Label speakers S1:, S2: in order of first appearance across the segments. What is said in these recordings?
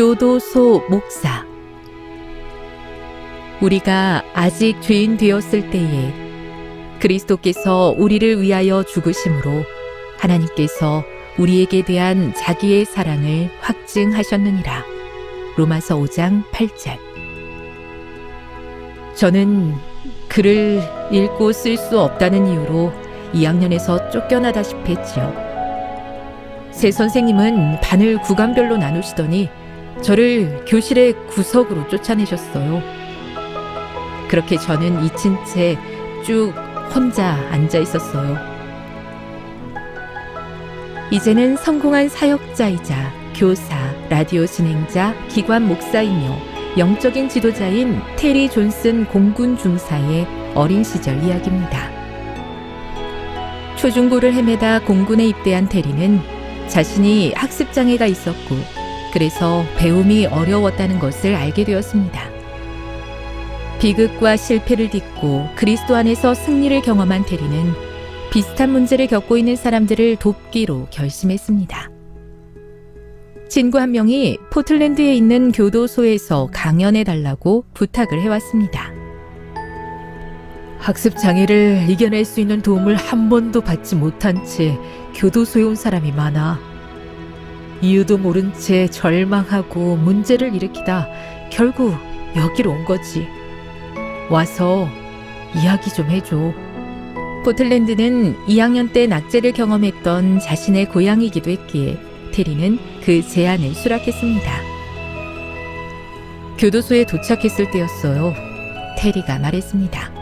S1: 교도소 목사. 우리가 아직 죄인 되었을 때에 그리스도께서 우리를 위하여 죽으심으로 하나님께서 우리에게 대한 자기의 사랑을 확증하셨느니라. 로마서 5장 8절. 저는 글을 읽고 쓸 수 없다는 이유로 2학년에서 쫓겨나다시피 했지요. 새 선생님은 반을 구간별로 나누시더니 저를 교실의 구석으로 쫓아내셨어요. 그렇게 저는 잊힌 채 쭉 혼자 앉아 있었어요. 이제는 성공한 사역자이자 교사, 라디오 진행자, 기관 목사이며 영적인 지도자인 테리 존슨 공군 중사의 어린 시절 이야기입니다. 초중고를 헤매다 공군에 입대한 테리는 자신이 학습장애가 있었고 그래서 배움이 어려웠다는 것을 알게 되었습니다. 비극과 실패를 딛고 그리스도 안에서 승리를 경험한 테리는 비슷한 문제를 겪고 있는 사람들을 돕기로 결심했습니다. 친구 한 명이 포틀랜드에 있는 교도소에서 강연해달라고 부탁을 해왔습니다. 학습 장애를 이겨낼 수 있는 도움을 한 번도 받지 못한 채 교도소에 온 사람이 많아. 이유도 모른 채 절망하고 문제를 일으키다 결국 여기로 온 거지. 와서 이야기 좀 해줘. 포틀랜드는 2학년 때 낙제를 경험했던 자신의 고향이기도 했기에 테리는 그 제안을 수락했습니다. 교도소에 도착했을 때였어요. 테리가 말했습니다.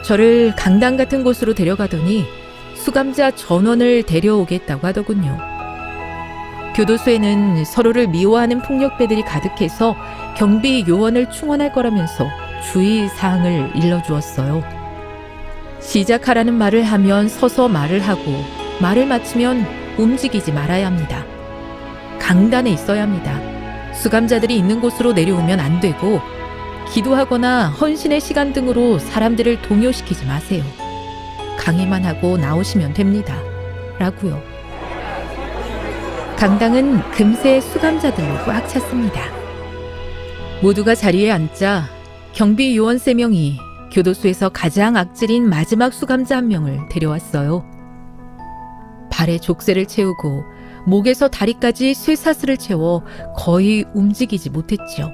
S1: 저를 강당 같은 곳으로 데려가더니 수감자 전원을 데려오겠다고 하더군요. 교도소에는 서로를 미워하는 폭력배들이 가득해서 경비 요원을 충원할 거라면서 주의사항을 일러주었어요. 시작하라는 말을 하면 서서 말을 하고 말을 마치면 움직이지 말아야 합니다. 강단에 있어야 합니다. 수감자들이 있는 곳으로 내려오면 안 되고 기도하거나 헌신의 시간 등으로 사람들을 동요시키지 마세요. 강의만 하고 나오시면 됩니다. 라고요. 강당은 금세 수감자들로 꽉 찼습니다. 모두가 자리에 앉자 경비 요원 3명이 교도소에서 가장 악질인 마지막 수감자 한 명을 데려왔어요. 발에 족쇄를 채우고 목에서 다리까지 쇠사슬을 채워 거의 움직이지 못했죠.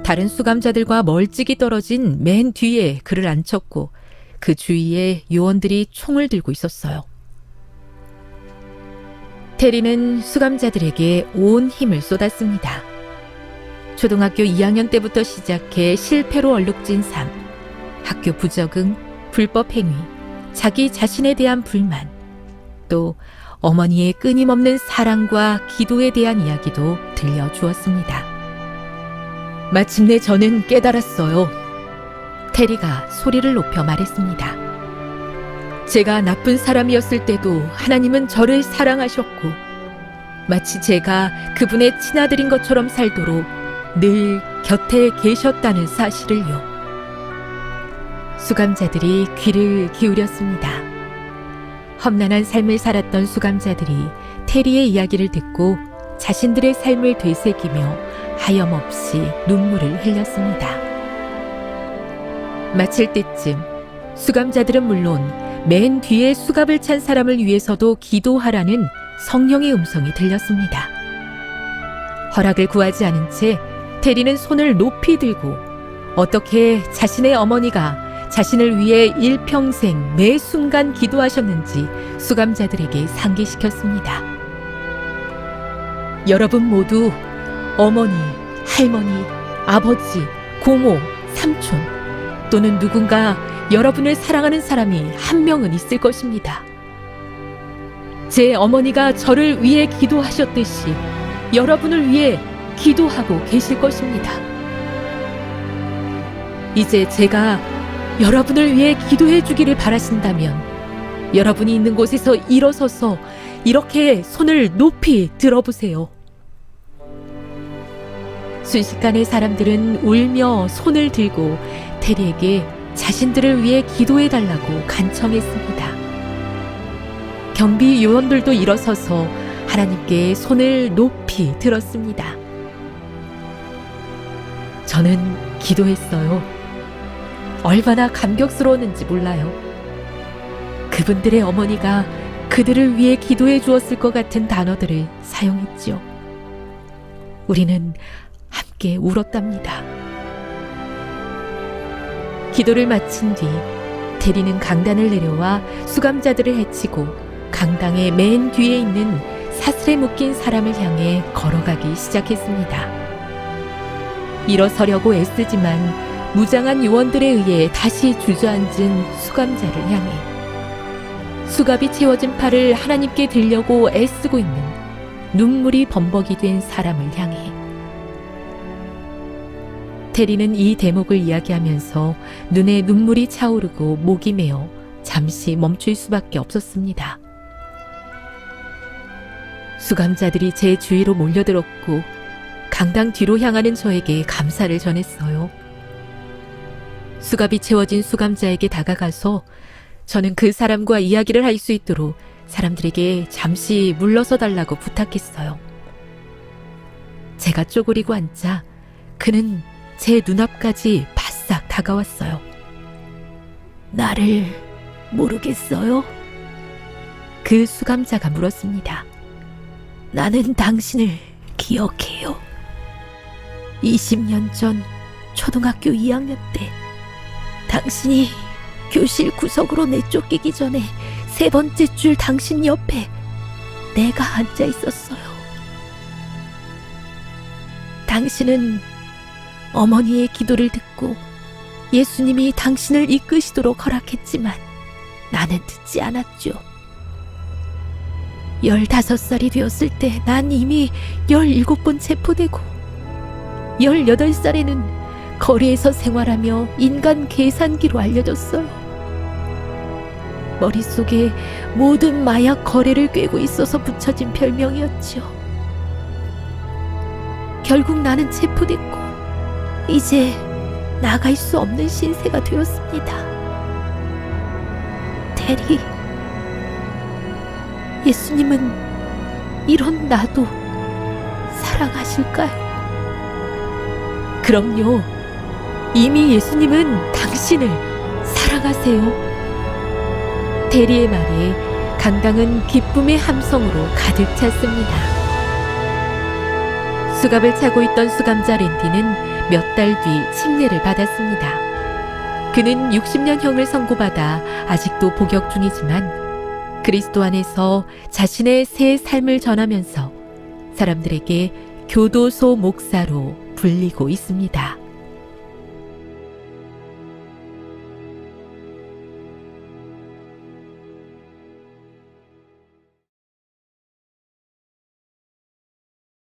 S1: 다른 수감자들과 멀찍이 떨어진 맨 뒤에 그를 앉혔고 그 주위에 요원들이 총을 들고 있었어요. 테리는 수감자들에게 온 힘을 쏟았습니다. 초등학교 2학년 때부터 시작해 실패로 얼룩진 삶, 학교 부적응, 불법 행위, 자기 자신에 대한 불만, 또 어머니의 끊임없는 사랑과 기도에 대한 이야기도 들려주었습니다. 마침내 저는 깨달았어요. 테리가 소리를 높여 말했습니다. 제가 나쁜 사람이었을 때도 하나님은 저를 사랑하셨고 마치 제가 그분의 친아들인 것처럼 살도록 늘 곁에 계셨다는 사실을요. 수감자들이 귀를 기울였습니다. 험난한 삶을 살았던 수감자들이 테리의 이야기를 듣고 자신들의 삶을 되새기며 하염없이 눈물을 흘렸습니다. 마칠 때쯤 수감자들은 물론 맨 뒤에 수갑을 찬 사람을 위해서도 기도하라는 성령의 음성이 들렸습니다. 허락을 구하지 않은 채 테리는 손을 높이 들고 어떻게 자신의 어머니가 자신을 위해 일평생 매 순간 기도하셨는지 수감자들에게 상기시켰습니다. 여러분 모두 어머니, 할머니, 아버지, 고모, 삼촌 또는 누군가 여러분을 사랑하는 사람이 한 명은 있을 것입니다. 제 어머니가 저를 위해 기도하셨듯이 여러분을 위해 기도하고 계실 것입니다. 이제 제가 여러분을 위해 기도해 주기를 바라신다면 여러분이 있는 곳에서 일어서서 이렇게 손을 높이 들어보세요. 순식간에 사람들은 울며 손을 들고 테리에게 자신들을 위해 기도해달라고 간청했습니다. 경비 요원들도 일어서서 하나님께 손을 높이 들었습니다. 저는 기도했어요. 얼마나 감격스러웠는지 몰라요. 그분들의 어머니가 그들을 위해 기도해 주었을 것 같은 단어들을 사용했지요. 우리는 함께 울었답니다. 기도를 마친 뒤 대리는 강단을 내려와 수감자들을 해치고 강당의 맨 뒤에 있는 사슬에 묶인 사람을 향해 걸어가기 시작했습니다. 일어서려고 애쓰지만 무장한 요원들에 의해 다시 주저앉은 수감자를 향해 수갑이 채워진 팔을 하나님께 들려고 애쓰고 있는 눈물이 범벅이 된 사람을 향해 테리는 이 대목을 이야기하면서 눈에 눈물이 차오르고 목이 메어 잠시 멈출 수밖에 없었습니다. 수감자들이 제 주위로 몰려들었고 강당 뒤로 향하는 저에게 감사를 전했어요. 수갑이 채워진 수감자에게 다가가서 저는 그 사람과 이야기를 할 수 있도록 사람들에게 잠시 물러서 달라고 부탁했어요. 제가 쪼그리고 앉자 그는 제 눈앞까지 바싹 다가왔어요. 나를 모르겠어요? 그 수감자가 물었습니다. 나는 당신을 기억해요. 20년 전 초등학교 2학년 때 당신이 교실 구석으로 내쫓기기 전에 세 번째 줄 당신 옆에 내가 앉아 있었어요. 당신은 어머니의 기도를 듣고 예수님이 당신을 이끄시도록 허락했지만 나는 듣지 않았죠. 15살이 되었을 때 난 이미 17번 체포되고 18살에는 거리에서 생활하며 인간 계산기로 알려졌어요. 머릿속에 모든 마약 거래를 꿰고 있어서 붙여진 별명이었죠. 결국 나는 체포됐고 이제 나갈 수 없는 신세가 되었습니다. 테리, 예수님은 이런 나도 사랑하실까요? 그럼요. 이미 예수님은 당신을 사랑하세요. 테리의 말에 강당은 기쁨의 함성으로 가득 찼습니다. 수갑을 차고 있던 수감자 랜디는 몇 달 뒤 침례를 받았습니다. 그는 60년형을 선고받아 아직도 복역 중이지만 그리스도 안에서 자신의 새 삶을 전하면서 사람들에게 교도소 목사로 불리고 있습니다.